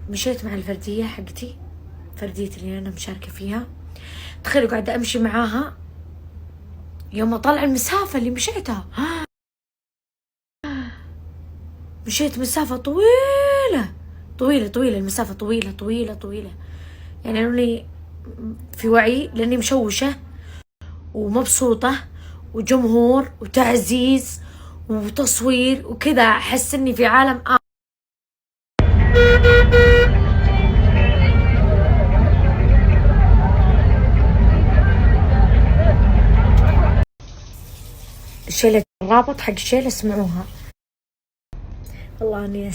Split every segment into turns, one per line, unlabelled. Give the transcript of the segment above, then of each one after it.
مشيت مع الفردية حقتي، فرديتي اللي أنا مشاركة فيها. تخيلوا قاعدة أمشي معاها، يوم أطلع المسافة اللي مشيتها، مشيت مسافة طويلة طويلة طويلة، المسافة طويلة طويلة طويلة، يعني أني في وعي لأني مشوشة ومبسوطة وجمهور وتعزيز وتصوير وكذا، أحس إني في عالم شيلة الرابط حق الشيلة، اسمعوها والله اني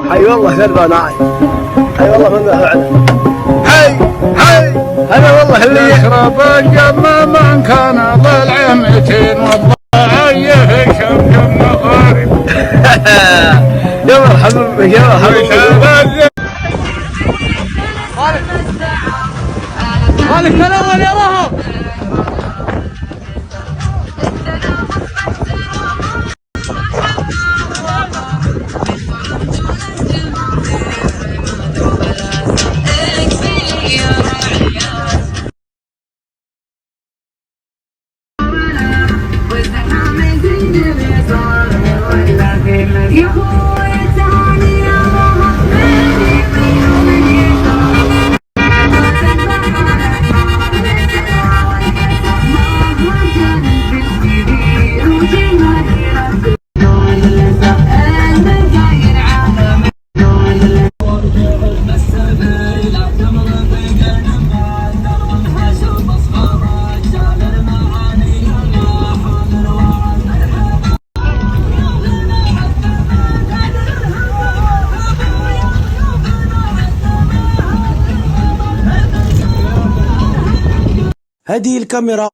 حي والله قلبه ناعم، حي والله من فعله، حي هذا والله اللي
يشرب الجم من كان ضلع 200 والضعيه شمشم مغارب.
يا مرحبا بك يا مرحبا.
مالك تلون يا ظهر.
هذه الكاميرا